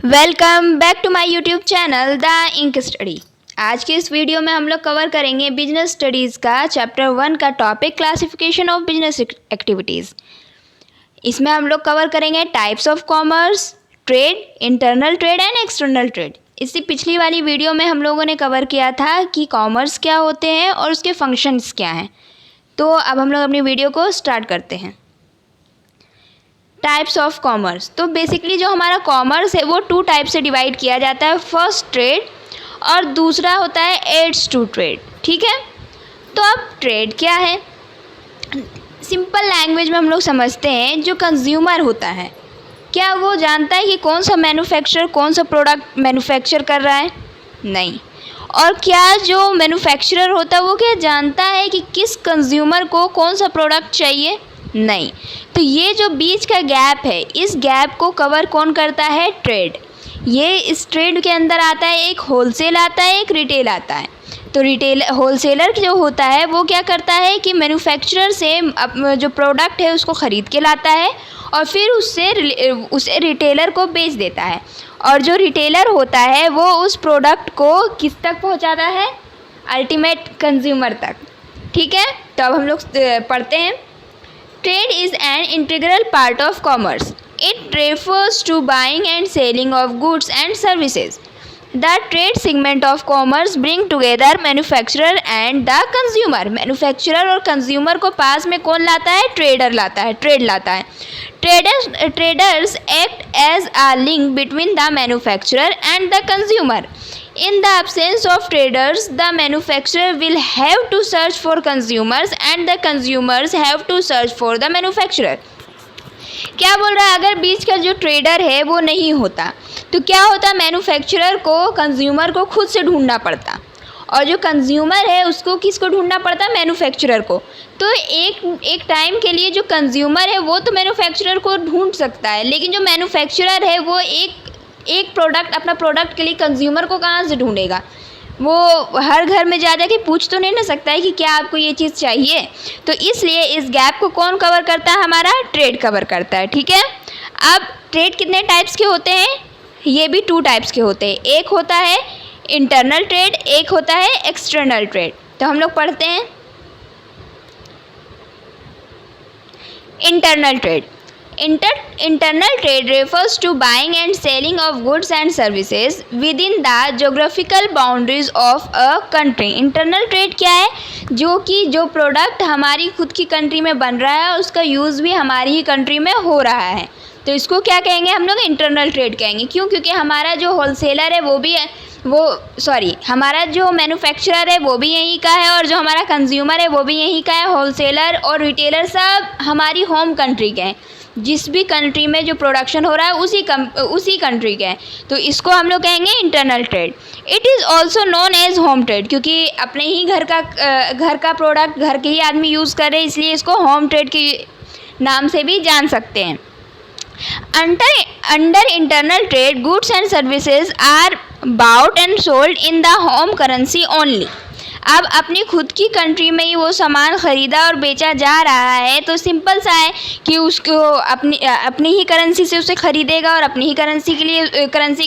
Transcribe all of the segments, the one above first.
Welcome back to my YouTube channel the Ink Study. आज के इस वीडियो में हम लोग कवर करेंगे बिजनेस स्टडीज़ का चैप्टर 1 का topic classification of business activities. इसमें हम लोग कवर करेंगे types of commerce, trade, internal trade and external trade. इससे पिछली वाली वीडियो में हम लोगों ने कवर किया था कि कॉमर्स क्या होते हैं और उसके फंक्शंस क्या हैं। तो अब हम लोग अपनी वीडियो को स्टार्ट करते हैं। टाइप्स ऑफ कॉमर्स, तो बेसिकली जो हमारा कॉमर्स है वो 2 टाइप से डिवाइड किया जाता है, फर्स्ट ट्रेड और दूसरा होता है एड्स टू ट्रेड। ठीक है, तो अब ट्रेड क्या है? सिंपल लैंग्वेज में हम लोग समझते हैं, जो कंज्यूमर होता है क्या वो जानता है कि कौन सा मैन्युफैक्चरर कौन सा प्रोडक्ट मैन्युफैक्चर कर रहा है? नहीं। और क्या जो मैन्युफैक्चरर होता है वो क्या जानता है कि किस कंज्यूमर को कौन सा प्रोडक्ट चाहिए? नहीं। तो ये जो बीच का गैप है, इस गैप को कवर कौन करता है? ट्रेड। ये इस ट्रेड के अंदर आता है, एक होलसेल आता है, एक रिटेल आता है। तो रिटेल होलसेलर जो होता है वो क्या करता है कि मैन्युफैक्चरर से जो प्रोडक्ट है उसको ख़रीद के लाता है और फिर उसे रिटेलर को बेच देता है। और जो रिटेलर होता है वो उस प्रोडक्ट को किस तक पहुंचाता है? अल्टीमेट कंज्यूमर तक। ठीक है, तो अब हम लोग पढ़ते हैं। Trade is an integral part of commerce. It refers to buying and selling of goods and services. The trade segment of commerce bring together manufacturer and the consumer. Manufacturer और consumer को पास में कौन लाता है? ट्रेडर लाता है, trade लाता है। Traders act as a link between the manufacturer and the consumer. In the absence of traders, the manufacturer will have to search for consumers and the consumers have to search for the manufacturer. क्या बोल रहा है? अगर बीच का जो trader है वो नहीं होता तो क्या होता? मैन्युफैक्चरर को कंज्यूमर को खुद से ढूंढना पड़ता, और जो कंज्यूमर है उसको किसको ढूंढना पड़ता? मैन्युफैक्चरर को। तो एक टाइम के लिए जो कंज्यूमर है वो तो मैन्युफैक्चरर को ढूंढ सकता है, लेकिन जो मैन्युफैक्चरर है वो एक प्रोडक्ट, अपना प्रोडक्ट के लिए कंज्यूमर को कहाँ से ढूंढेगा? वो हर घर में जा के पूछ तो नहीं ना सकता है कि क्या आपको ये चीज़ चाहिए। तो इसलिए इस गैप को कौन कवर करता है? हमारा ट्रेड कवर करता है। ठीक है, अब ट्रेड कितने टाइप्स के होते हैं? ये भी 2 टाइप्स के होते हैं। एक होता है इंटरनल ट्रेड, एक होता है एक्सटर्नल ट्रेड। तो हम लोग पढ़ते हैं internal trade. Internal trade refers to buying and selling of goods and services within the geographical boundaries of a country. Internal trade क्या है? जो प्रोडक्ट हमारी खुद की कंट्री में बन रहा है उसका यूज़ भी हमारी ही कंट्री में हो रहा है, तो इसको क्या कहेंगे? हम लोग इंटरनल ट्रेड कहेंगे। क्यों? क्योंकि हमारा जो होलसेलर है हमारा जो मैन्युफैक्चरर है वो भी यहीं का है, और जो हमारा कंज्यूमर है वो भी यहीं का है। होलसेलर और रिटेलर सब हमारी होम कंट्री के हैं, जिस भी कंट्री में जो प्रोडक्शन हो रहा है उसी कंट्री के हैं। तो इसको हम लोग कहेंगे internal trade. It is also known age home trade, क्योंकि अपने ही घर का प्रोडक्ट घर के ही आदमी यूज़ कर रहे हैं, इसलिए इसको होम ट्रेड के नाम से भी जान सकते हैं। Under internal trade, goods and services are bought and sold in the home currency only. अब अपनी खुद की कंट्री में ही वो सामान ख़रीदा और बेचा जा रहा है, तो सिंपल सा है कि उसको अपनी ही करेंसी से उसे ख़रीदेगा और अपनी ही करेंसी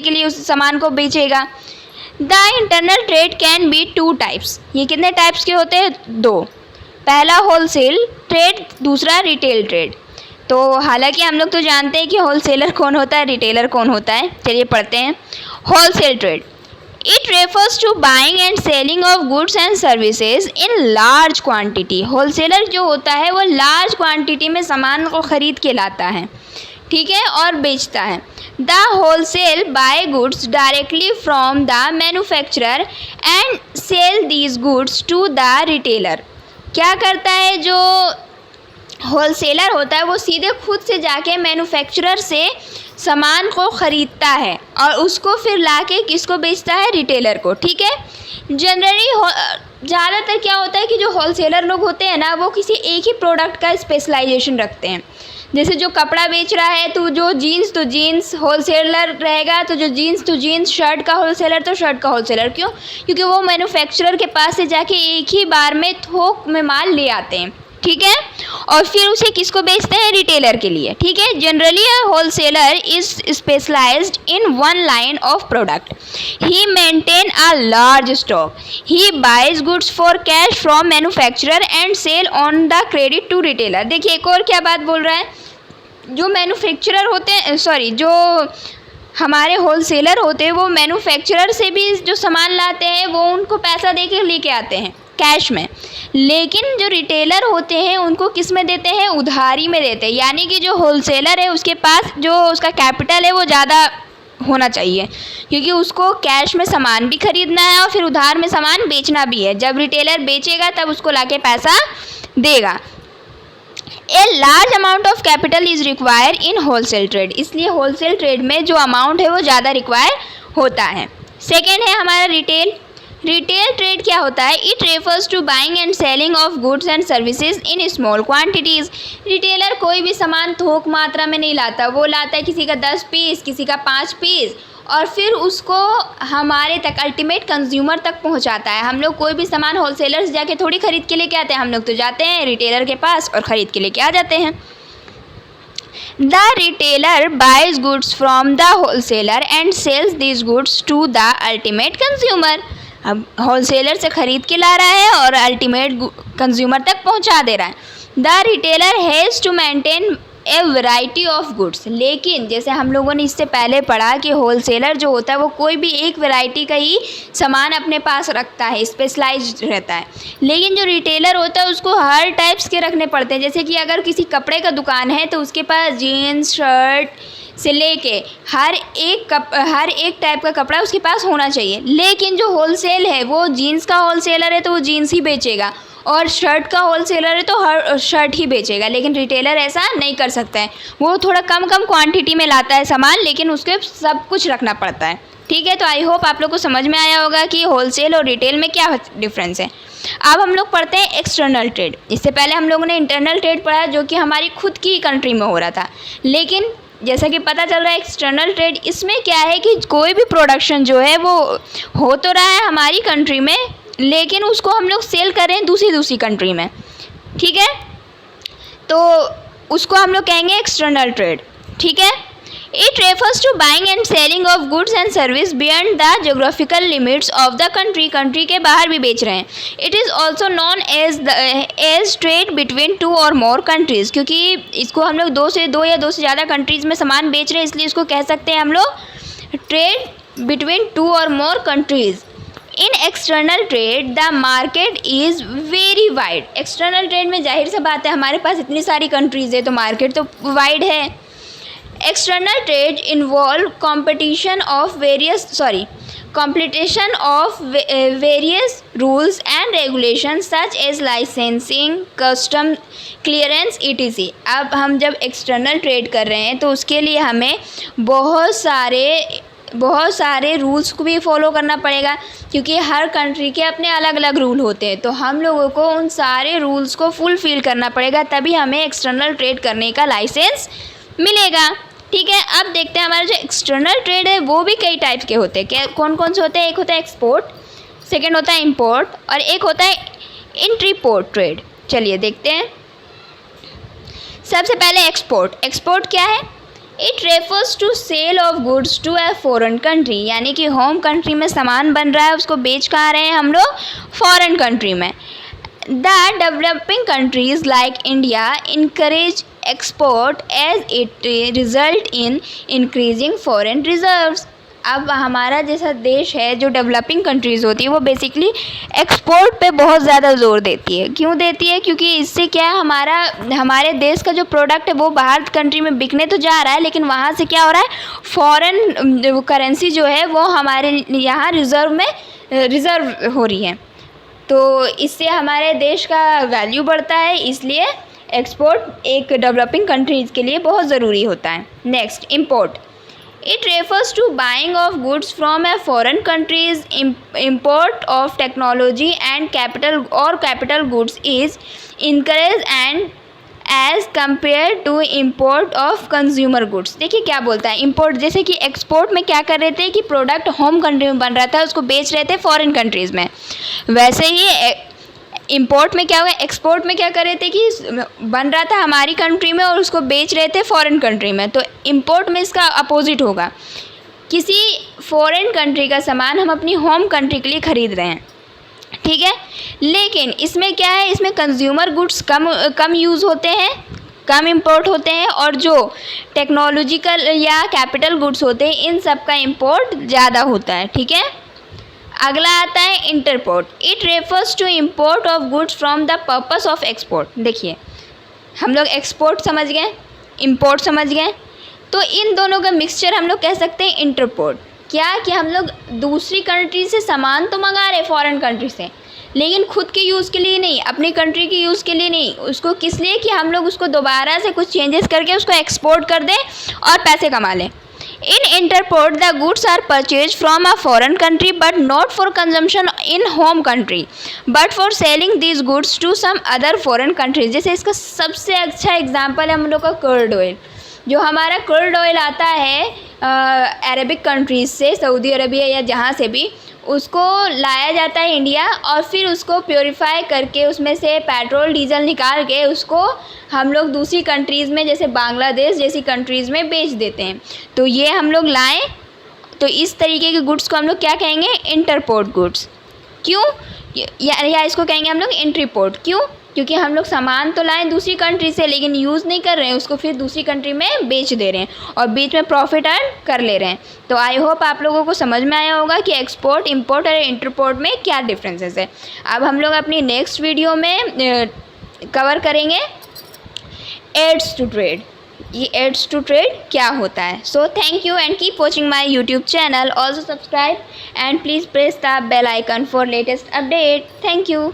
के लिए उस सामान को बेचेगा। The internal trade can be 2 types. ये कितने टाइप्स के होते हैं? 2। पहला होलसेल ट्रेड, दूसरा रिटेल ट्रेड। तो हालांकि हम लोग तो जानते हैं कि होलसेलर कौन होता है, रिटेलर कौन होता है। चलिए पढ़ते हैं। Wholesale trade, it refers to buying and selling of goods and services in large quantity. Wholesaler जो होता है वो लार्ज क्वांटिटी में सामान को ख़रीद के लाता है, ठीक है, और बेचता है। The wholesale buy goods directly from the manufacturer and sell these goods to the retailer. क्या करता है? जो होलसेलर होता है वो सीधे खुद से जाके मैन्युफैक्चरर से सामान को ख़रीदता है और उसको फिर लाके किसको बेचता है? रिटेलर को। ठीक है, जनरली ज़्यादातर क्या होता है कि जो होलसेलर लोग होते हैं ना वो किसी एक ही प्रोडक्ट का स्पेशलाइजेशन रखते हैं। जैसे जो कपड़ा बेच रहा है तो जो जीन्स होलसेलर रहेगा, तो जो जीन्स तो जीन्स, शर्ट का होलसेलर तो शर्ट का होलसेलर। क्यों? क्योंकि वो मैन्युफैक्चरर के पास से जाके एक ही बार में थोक में माल ले आते हैं। ठीक है, और फिर उसे किसको बेचते हैं, रिटेलर के लिए, ठीक है। Generally a wholesaler is specialised in one line of product, he maintain a large stock, he buys goods for cash from manufacturer and sell on the credit to retailer. देखिए एक और क्या बात बोल रहा है, जो मैन्युफैक्चरर होते हैं, सॉरी, जो हमारे होलसेलर होते हैं वो मैन्युफैक्चरर से भी जो सामान लाते हैं वो उनको पैसा दे के लेके आते हैं कैश में, लेकिन जो रिटेलर होते हैं उनको किस में देते हैं, उधारी में देते हैं। यानी कि जो होलसेलर है उसके पास जो उसका कैपिटल है वो ज़्यादा होना चाहिए, क्योंकि उसको कैश में सामान भी खरीदना है और फिर उधार में सामान बेचना भी है। जब रिटेलर बेचेगा तब उसको लाके पैसा देगा। A large amount of capital is require in wholesale trade, इसलिए होलसेल ट्रेड में जो अमाउंट है वो ज़्यादा रिक्वायर होता है। सेकेंड है हमारा रिटेल। रिटेल ट्रेड क्या होता है, it refers to buying and selling of goods and services in small quantities. Retailer कोई भी सामान थोक मात्रा में नहीं लाता, वो लाता है किसी का 10 पीस, किसी का 5 पीस, और फिर उसको हमारे तक अल्टीमेट कंज्यूमर तक पहुंचाता है। हम लोग कोई भी सामान होलसेलर से जाके थोड़ी खरीद के लेके आते हैं, हम लोग तो जाते हैं रिटेलर के पास और ख़रीद के लेके आ जाते हैं। The retailer buys goods from the wholesaler and sells this goods to the ultimate consumer. अब होलसेलर से ख़रीद के ला रहा है और अल्टीमेट कंज्यूमर तक पहुंचा दे रहा है। The retailer has to maintain a variety of goods, लेकिन जैसे हम लोगों ने इससे पहले पढ़ा कि होलसेलर जो होता है वो कोई भी एक वैरायटी का ही सामान अपने पास रखता है, स्पेशलाइज्ड रहता है। लेकिन जो रिटेलर होता है उसको हर टाइप्स के रखने पड़ते हैं। जैसे कि अगर किसी कपड़े का दुकान है तो उसके पास जीन्स शर्ट से लेके हर एक टाइप का कपड़ा उसके पास होना चाहिए। लेकिन जो होलसेल है वो जीन्स का होलसेलर है तो वो जीन्स ही बेचेगा, और शर्ट का होलसेलर है तो हर शर्ट ही बेचेगा। लेकिन रिटेलर ऐसा नहीं कर सकता है, वो थोड़ा कम क्वांटिटी में लाता है सामान, लेकिन उसके सब कुछ रखना पड़ता है। ठीक है, तो आई होप आप लोग को समझ में आया होगा कि होलसेल और रिटेल में क्या डिफरेंस है। अब हम लोग पढ़ते हैं एक्सटर्नल ट्रेड। इससे पहले हम लोगों ने इंटरनल ट्रेड पढ़ा जो कि हमारी खुद की कंट्री में हो रहा था, लेकिन जैसा कि पता चल रहा है एक्सटर्नल ट्रेड, इसमें क्या है कि कोई भी प्रोडक्शन जो है वो हो तो रहा है हमारी कंट्री में, लेकिन उसको हम लोग सेल कर रहे हैं दूसरी कंट्री में। ठीक है, तो उसको हम लोग कहेंगे एक्सटर्नल ट्रेड। ठीक है, it refers to buying and selling of goods and service beyond the geographical limits of the country के बाहर भी बेच रहे हैं। It is also known as trade between 2 और मोर कंट्रीज़, क्योंकि इसको हम लोग 2 या 2 से ज़्यादा कंट्रीज़ में सामान बेच रहे हैं, इसलिए इसको कह सकते हैं हम लोग ट्रेड बिटवीन 2 और more countries. In external trade the market is very wide. External trade में जाहिर सी बात है हमारे पास इतनी सारी कंट्रीज़ है तो मार्केट तो वाइड है। External trade involve competition of various rules and regulations such as licensing, custom clearance etc. अब हम जब एक्सटर्नल ट्रेड कर रहे हैं तो उसके लिए हमें बहुत सारे रूल्स को भी फॉलो करना पड़ेगा, क्योंकि हर कंट्री के अपने अलग अलग रूल होते हैं। तो हम लोगों को उन सारे रूल्स को फुलफिल करना पड़ेगा, तभी हमें एक्सटर्नल ट्रेड करने का लाइसेंस मिलेगा। ठीक है, अब देखते हैं हमारा जो एक्सटर्नल ट्रेड है वो भी कई टाइप के होते हैं। क्या कौन से होते हैं? एक होता है एक्सपोर्ट, सेकेंड होता है इंपोर्ट, और एक होता है इंट्रीपोर्ट ट्रेड। चलिए देखते हैं। सबसे पहले एक्सपोर्ट क्या है? It refers to sale of goods to a foreign country, यानी कि होम कंट्री में सामान बन रहा है उसको बेच कहाँ रहे हैं हम लोग? फॉरेन कंट्री में। The developing countries like India encourage export as it result in increasing foreign reserves. अब हमारा जैसा देश है, जो डेवलपिंग कंट्रीज़ होती है वो बेसिकली एक्सपोर्ट पे बहुत ज़्यादा जोर देती है। क्यों देती है? क्योंकि इससे क्या है, हमारे देश का जो प्रोडक्ट है वो बाहर कंट्री में बिकने तो जा रहा है, लेकिन वहाँ से क्या हो रहा है, फॉरेन करेंसी जो है वो हमारे यहाँ रिज़र्व हो रही है, तो इससे हमारे देश का वैल्यू बढ़ता है। इसलिए एक्सपोर्ट एक डेवलपिंग कंट्रीज़ के लिए बहुत ज़रूरी होता है। Next, import. It refers to buying of goods from a foreign countries. Import of technology and capital goods is encouraged and as compared to import of consumer goods. देखिए क्या बोलता है import, जैसे कि एक्सपोर्ट में क्या कर रहे थे कि प्रोडक्ट होम कंट्री में बन रहा था उसको बेच रहे थे फॉरेन कंट्रीज़ में, वैसे ही इंपोर्ट में क्या हुआ, एक्सपोर्ट में क्या कर रहे थे कि बन रहा था हमारी कंट्री में और उसको बेच रहे थे फॉरेन कंट्री में। तो इंपोर्ट में इसका अपोजिट होगा, किसी फॉरेन कंट्री का सामान हम अपनी होम कंट्री के लिए ख़रीद रहे हैं, ठीक है। लेकिन इसमें क्या है, इसमें कंज्यूमर गुड्स कम यूज़ होते हैं, कम इंपोर्ट होते हैं, और जो टेक्नोलॉजिकल या कैपिटल गुड्स होते हैं इन सब का इंपोर्ट ज़्यादा होता है, ठीक है। अगला आता है entrepot. It refers to import of goods from the purpose of export. देखिए हम लोग एक्सपोर्ट समझ गए, इंपोर्ट समझ गए, तो इन दोनों का मिक्सचर हम लोग कह सकते हैं इंटरपोर्ट। क्या कि हम लोग दूसरी कंट्री से सामान तो मंगा रहे फॉरेन कंट्री से, लेकिन खुद के यूज़ के लिए नहीं, अपनी कंट्री के यूज़ के लिए नहीं, उसको किस लिए कि हम लोग उसको दोबारा से कुछ चेंजेस करके उसको एक्सपोर्ट कर दें और पैसे कमा लें। In interport, the goods are purchased from a foreign country but not for consumption in home country, but for selling these goods to some other foreign countries। जैसे इसका सबसे अच्छा एग्जांपल है हम लोग का कर्ड ऑयल। जो हमारा कर्ड ऑयल आता है अरबिक कंट्रीज़ से, सऊदी अरबिया या जहाँ से भी, उसको लाया जाता है इंडिया और फिर उसको प्योरीफाई करके उसमें से पेट्रोल डीजल निकाल के उसको हम लोग दूसरी कंट्रीज़ में जैसे बांग्लादेश जैसी कंट्रीज़ में बेच देते हैं। तो ये हम लोग लाएँ, तो इस तरीके के गुड्स को हम लोग क्या कहेंगे, इंटरपोर्ट गुड्स। क्यों, या इसको कहेंगे हम लोग इंट्रीपोर्ट। क्यों, क्योंकि हम लोग सामान तो लाएँ दूसरी कंट्री से लेकिन यूज़ नहीं कर रहे हैं, उसको फिर दूसरी कंट्री में बेच दे रहे हैं और बीच में प्रॉफिट अर्न कर ले रहे हैं। तो आई होप आप लोगों को समझ में आया होगा कि एक्सपोर्ट, इंपोर्ट और इंटरपोर्ट में क्या डिफरेंसेस है। अब हम लोग अपनी नेक्स्ट वीडियो में कवर करेंगे एड्स टू ट्रेड। ये एड्स टू ट्रेड क्या होता है। So thank you and keep watching my YouTube channel. Also subscribe and please press the bell icon for latest update. Thank you.